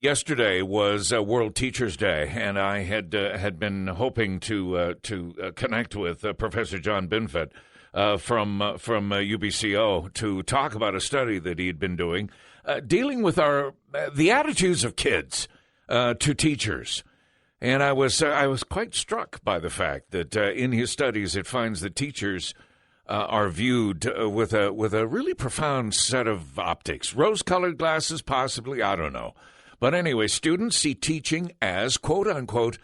Yesterday was World Teachers Day, and I had been hoping to connect with Professor John Binfet from UBCO to talk about a study that he had been doing, dealing with the attitudes of kids to teachers. And I was quite struck by the fact that in his studies it finds that teachers are viewed with a really profound set of optics, rose-colored glasses, possibly, I don't know. But anyway, students see teaching as, quote unquote,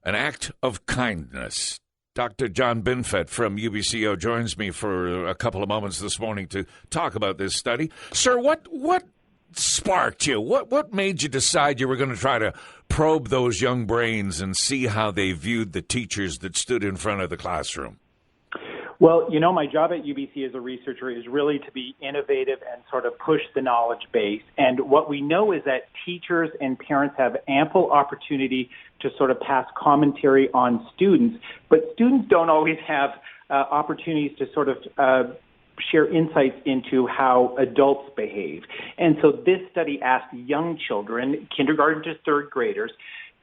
an act of kindness. Dr. John Binfet from UBCO joins me for a couple of moments this morning to talk about this study. Sir, what sparked you? What made you decide you were going to try to probe those young brains and see how they viewed the teachers that stood in front of the classroom? Well, my job at UBC as a researcher is really to be innovative and sort of push the knowledge base. And what we know is that teachers and parents have ample opportunity to sort of pass commentary on students, but students don't always have opportunities to sort of share insights into how adults behave. And so this study asked young children, kindergarten to third graders,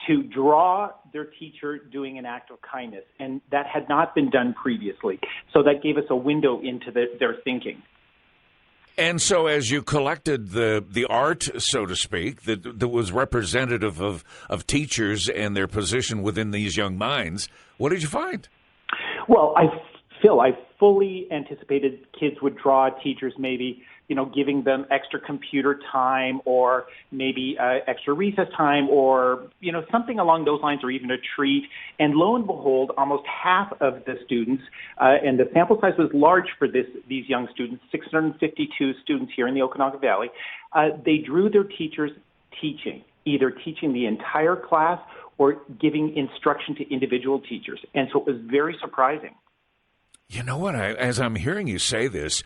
to draw their teacher doing an act of kindness, and that had not been done previously. So that gave us a window into their thinking. And so as you collected the art, so to speak, that was representative of teachers and their position within these young minds, what did you find? Well, I fully anticipated kids would draw teachers maybe, giving them extra computer time or maybe extra recess time or, something along those lines, or even a treat. And lo and behold, almost half of the students, and the sample size was large for these young students, 652 students here in the Okanagan Valley, they drew their teachers teaching, either teaching the entire class or giving instruction to individual teachers. And so it was very surprising. You know what? As I'm hearing you say this,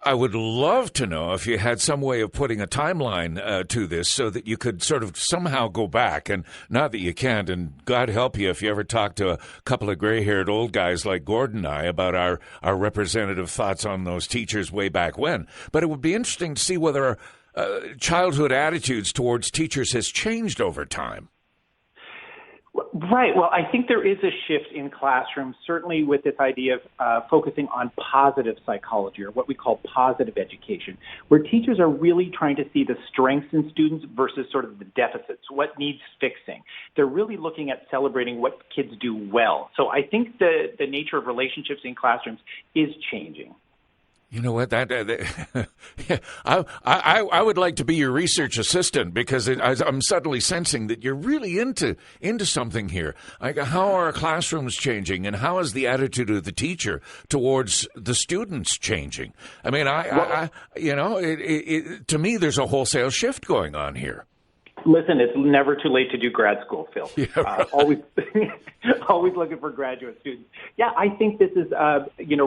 I would love to know if you had some way of putting a timeline to this so that you could sort of somehow go back, and not that you can't, and God help you if you ever talk to a couple of gray-haired old guys like Gordon and I about our representative thoughts on those teachers way back when. But it would be interesting to see whether childhood attitudes towards teachers has changed over time. Right. Well, I think there is a shift in classrooms, certainly with this idea of focusing on positive psychology, or what we call positive education, where teachers are really trying to see the strengths in students versus sort of the deficits, what needs fixing. They're really looking at celebrating what kids do well. So I think the nature of relationships in classrooms is changing. You know what? I would like to be your research assistant, because I'm suddenly sensing that you're really into something here. Like, how are classrooms changing, and how is the attitude of the teacher towards the students changing? I mean, to me, there's a wholesale shift going on here. Listen, it's never too late to do grad school, Phil. Yeah, right. Always looking for graduate students. Yeah, I think this is,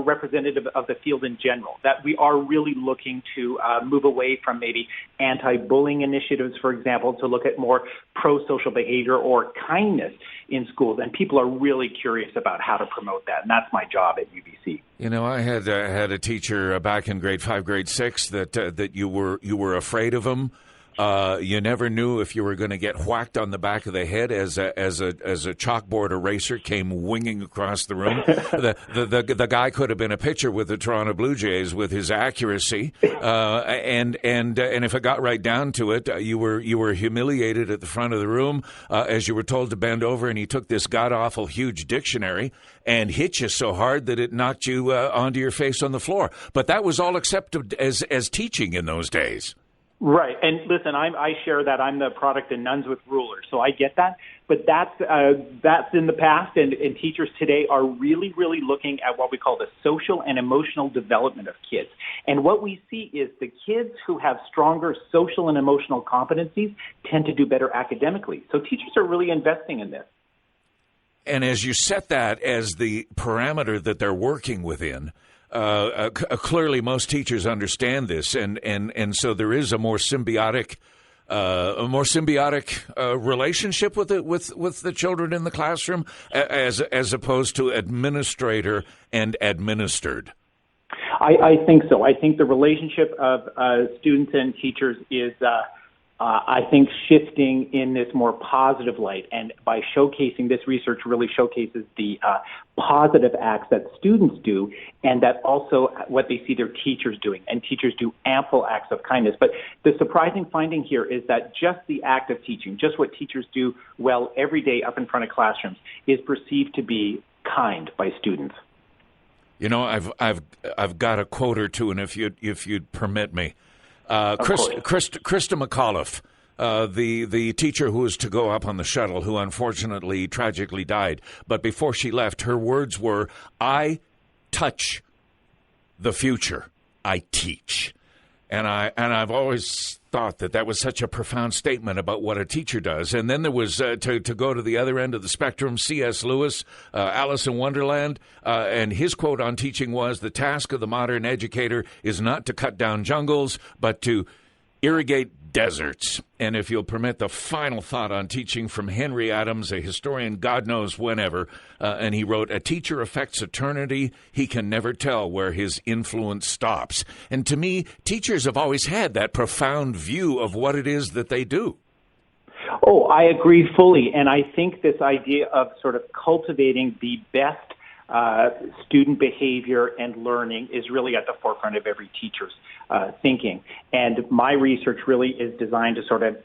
representative of the field in general, that we are really looking to move away from maybe anti-bullying initiatives, for example, to look at more pro-social behavior or kindness in schools. And people are really curious about how to promote that. And that's my job at UBC. I had a teacher back in grade 5, grade 6 that you were afraid of him. You never knew if you were going to get whacked on the back of the head as a chalkboard eraser came winging across the room. The guy could have been a pitcher with the Toronto Blue Jays with his accuracy, and if it got right down to it, you were humiliated at the front of the room as you were told to bend over, and he took this god awful huge dictionary and hit you so hard that it knocked you onto your face on the floor. But that was all accepted as teaching in those days. Right. And listen, I share that. I'm the product of nuns with rulers, so I get that. But that's in the past, and teachers today are really, really looking at what we call the social and emotional development of kids. And what we see is the kids who have stronger social and emotional competencies tend to do better academically. So teachers are really investing in this. And as you set that as the parameter that they're working within, clearly most teachers understand this, and so there is a more symbiotic relationship with the children in the classroom, as opposed to administrator and administered. I think so. I think the relationship of students and teachers is I think shifting in this more positive light, and by showcasing this research really showcases the positive acts that students do, and that also what they see their teachers doing, and teachers do ample acts of kindness. But the surprising finding here is that just the act of teaching, just what teachers do well every day up in front of classrooms, is perceived to be kind by students. You know, I've got a quote or two, and if you'd permit me. Krista McAuliffe, the teacher who was to go up on the shuttle, who unfortunately tragically died. But before she left, her words were, "I touch the future. I teach." And I've always thought that was such a profound statement about what a teacher does. And then there was, to go to the other end of the spectrum, C.S. Lewis, Alice in Wonderland, and his quote on teaching was, "The task of the modern educator is not to cut down jungles, but to irrigate deserts." And if you'll permit the final thought on teaching from Henry Adams, a historian God knows whenever, and he wrote, "A teacher affects eternity. He can never tell where his influence stops." And to me, teachers have always had that profound view of what it is that they do. Oh, I agree fully. And I think this idea of sort of cultivating the best student behavior and learning is really at the forefront of every teacher's thinking. And my research really is designed to sort of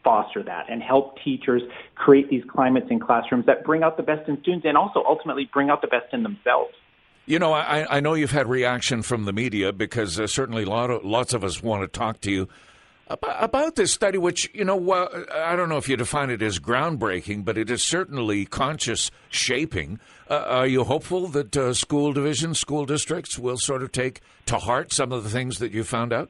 foster that and help teachers create these climates in classrooms that bring out the best in students and also ultimately bring out the best in themselves. You know, I know you've had reaction from the media because certainly lots of us want to talk to you about this study, which, you know, I don't know if you define it as groundbreaking, but it is certainly conscious shaping. Are you hopeful that school divisions, school districts will sort of take to heart some of the things that you found out?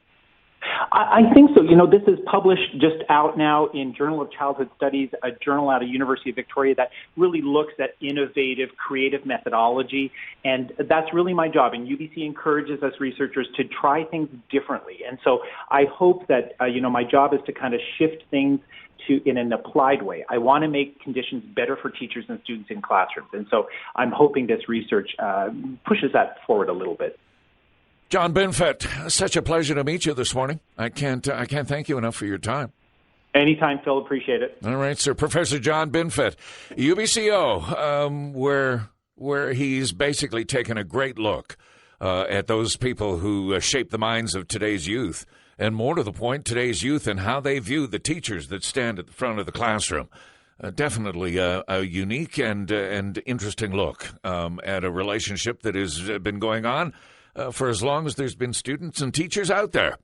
I think so. You know, this is published just out now in Journal of Childhood Studies, a journal out of University of Victoria that really looks at innovative, creative methodology. And that's really my job. And UBC encourages us researchers to try things differently. And so I hope that, my job is to kind of shift things in an applied way. I want to make conditions better for teachers and students in classrooms. And so I'm hoping this research pushes that forward a little bit. John Binfet, such a pleasure to meet you this morning. I can't thank you enough for your time. Anytime, Phil. Appreciate it. All right, sir. Professor John Binfet, UBCO, where he's basically taken a great look at those people who shape the minds of today's youth, and more to the point, today's youth and how they view the teachers that stand at the front of the classroom. Definitely a unique and interesting look at a relationship that has been going on for as long as there's been students and teachers out there.